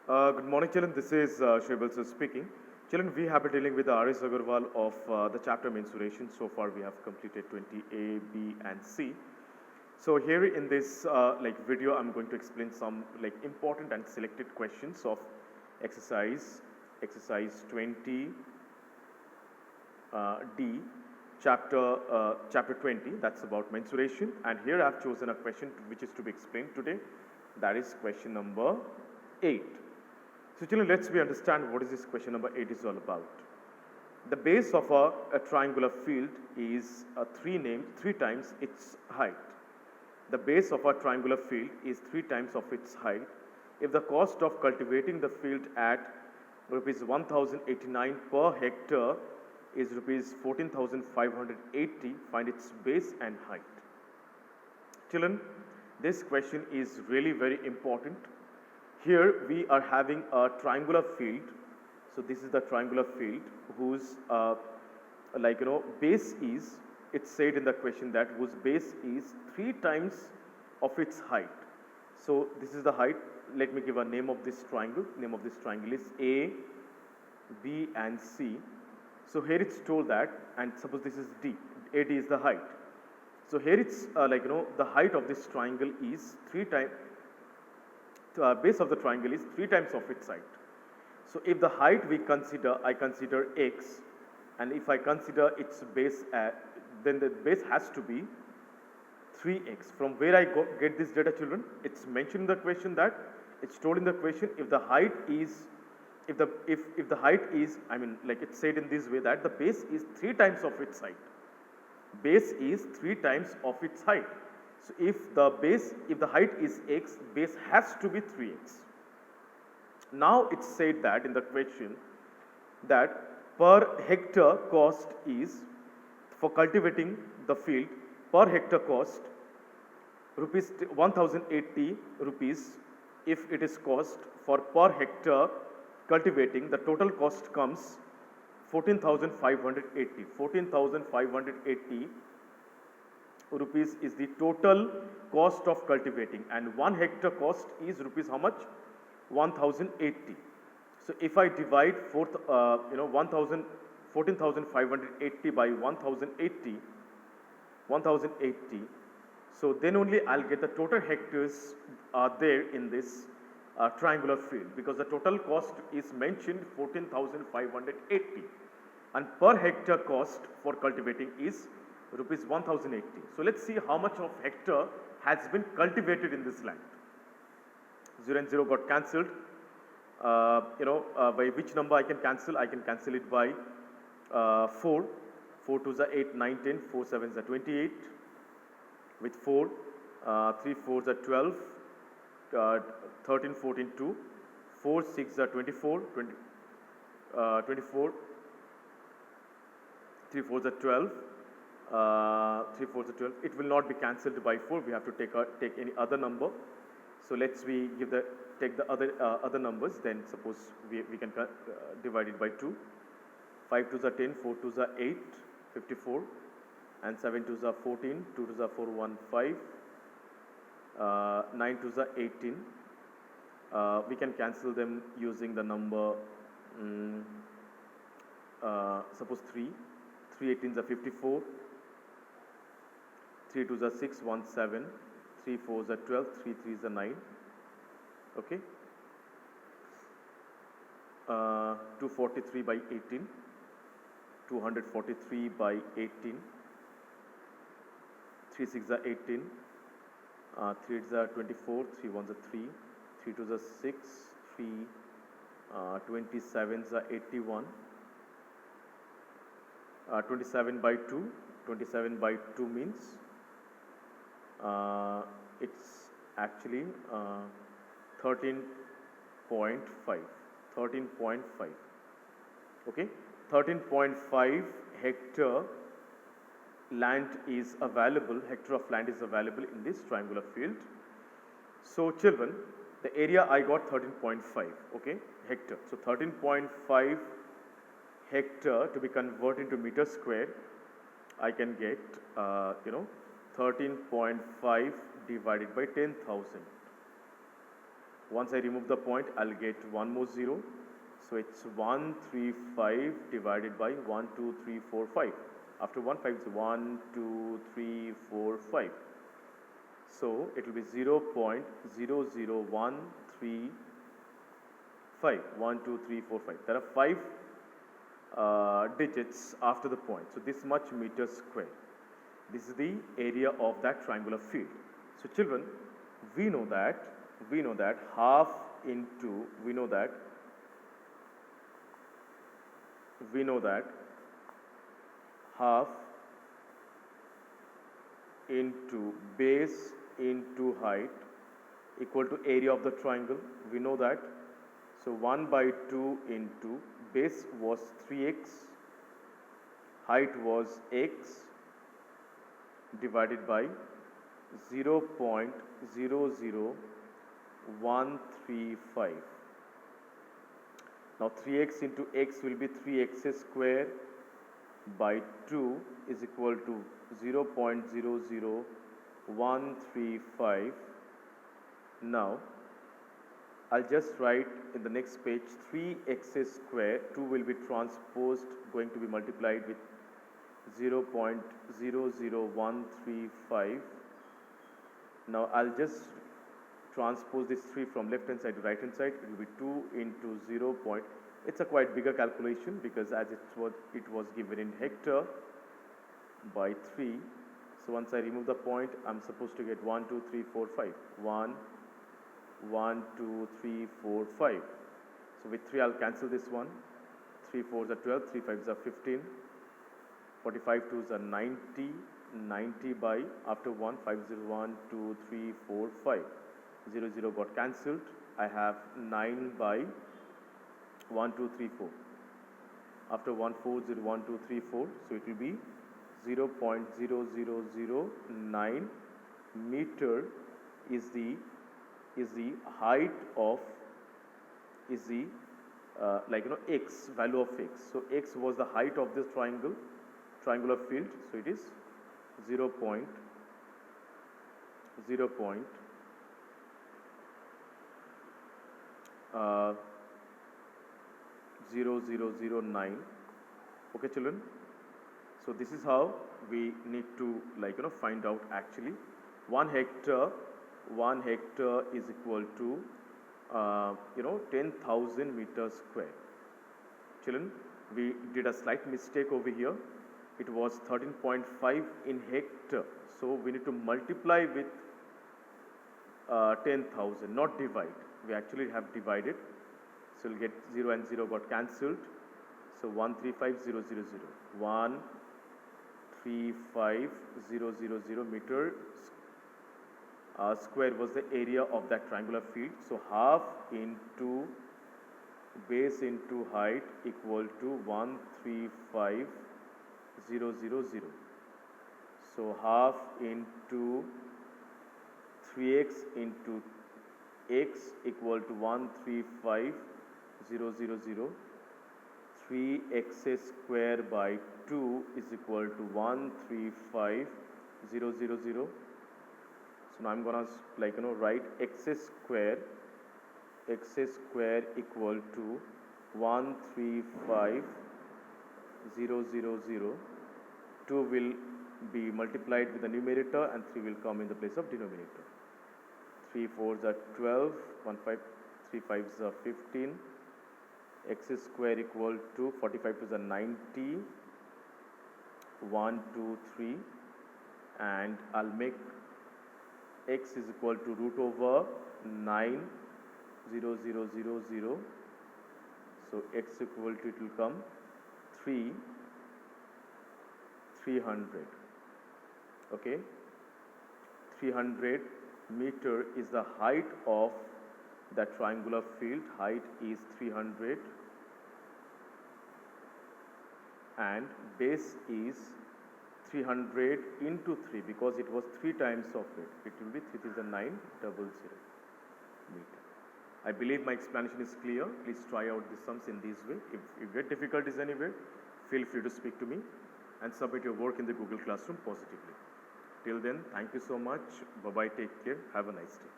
Good morning, children. This is Shobal sir speaking. Children, we have been dealing with the R.S. Agarwal of the chapter mensuration. So far, we have completed 20A, B, and C. So here in this video, I'm going to explain some important and selected questions of exercise 20 D, chapter 20. That's about mensuration. And here I've chosen a question which is to be explained today. That is question number 8. So children, let's understand what is this question number 8 is all about. The base of a triangular field is 3 times its height. The base of a triangular field is 3 times of its height. If the cost of cultivating the field at rupees 1089 per hectare is rupees 14,580, find its base and height. Children, this question is really very important. Here we are having a triangular field. So this is the triangular field whose base is, it's said in the question that whose base is 3 times of its height. So this is the height. Let me give a name of this triangle. Name of this triangle is A, B and C. So here it's told that, and suppose this is D. AD is the height. So here it's the height of this triangle is 3 times. Base of the triangle is 3 times of its height. So if the height I consider x, and if I consider its base, then the base has to be 3x. From where I get this data, children? It's mentioned in the question that it's told in the question if the height is, if the height is, it's said in this way that the base is 3 times of its height. Base is 3 times of its height. So if the height is x, base has to be 3x. Now it's said that in the question that per hectare cost is, for cultivating the field, per hectare cost rupees 1080 rupees. If it is cost for per hectare cultivating, the total cost comes 14,580. 14,580 rupees is the total cost of cultivating, and 1 hectare cost is rupees how much? 1080. So if I divide 14,580 by 1080, so then only I'll get the total hectares there in this triangular field, because the total cost is mentioned 14,580, and per hectare cost for cultivating is rupees 1080. So let's see how much of hectare has been cultivated in this land. 0 and 0 got cancelled. By which number I can cancel? I can cancel it by 4. 4 2s are 8, 9, 10. 4 7s are 28. With 4, 3 4s are 12. 13, 14, 2. 4 6 are 24. 24. 3 4s are 12. 3 4s are 12. It will not be cancelled by 4. We have to take any other number. So let's take the other numbers. Then suppose we can divide it by 2. 5 2s are 10. 4 2s are 8. 54. And 7 2s are 14. 2 2s are 4 1 5. 9 2s are 18. We can cancel them using the number. Suppose 3. 3 18s are 54. 3 2s are 6 1 7. 3 4s are 12. 3 3s are 9. Okay. 243 by 18. 243 by 18. 3 6 are 18. 3 8s are 24. 3 1s are 3. 3 2s are 6. 3 27s are 81. 27 by 2. 27 by 2 means it's actually 13.5. 13.5. Okay. 13.5 hectare land is available. Hectare of land is available in this triangular field. So children, the area I got 13.5. Okay, hectare. So 13.5 hectare to be converted into meter square, I can get 13.5 divided by 10,000. Once I remove the point, I'll get one more 0. So it's 135 divided by 1, 2, 3, 4, 5. After 1, 5 is 1, 2, 3, 4, 5. So it will be 0.00135. 1, 2, 3, 4, 5. There are 5 digits after the point. So this much meter square. This is the area of that triangular field. So children, we know that half into half into base into height equal to area of the triangle. We know that. So 1 by 2 into base was 3x, height was x, divided by 0.00135. Now 3x into x will be 3x square by 2 is equal to 0.00135. Now I'll just write in the next page 3x square. 2 will be transposed, going to be multiplied with 0.00135. Now I'll just transpose this 3 from left hand side to right hand side. It will be 2 into 0. It's a quite bigger calculation because as it was given in hectare by 3. So once I remove the point, I'm supposed to get 1, 2, 3, 4, 5. 1, 2, 3, 4, 5. So with 3 I'll cancel this one. 3 4s are 12, 3 5s are 15. 45 2s are 90. 90 by after 1, 5 0, 1, 2, 3, 4, 5. 0 0 got cancelled. I have 9 by 1, 2, 3, 4. After 1 4 0, 1, 2, 3, 4. So it will be 0.0009 meter is the height of x, value of x. So x was the height of this triangular field. So it is 0.009. Okay, children. So this is how we need to find out actually 1 hectare is equal to 10,000 meters square. Children, we did a slight mistake over here. It was 13.5 in hectare. So we need to multiply with 10,000, not divide. We actually have divided. So we'll get 0 and 0 got cancelled. So 135,000. 135,000 meter square was the area of that triangular field. So half into base into height equal to 135,000. So half into 3x into x equal to 135,000. 3x square by 2 is equal to 135,000. So now I'm gonna write x square equal to 135,000. 2 will be multiplied with the numerator and 3 will come in the place of denominator. 3 4s are 12, 3 5s are 15. X square equal to 45 2s are 90. 1, 2, 3, and I'll make x is equal to root over 9, 0, 0, 0, 0. So x equal to, it will come 300. Okay, 300 meter is the height of that triangular field. Height is 300 and base is 300 into 3 because it was 3 times of it. It will be 3,900 meter. I believe my explanation is clear. Please try out the sums in this way. If you get difficulties anywhere, feel free to speak to me and submit your work in the Google Classroom positively. Till then, thank you so much. Bye-bye. Take care. Have a nice day.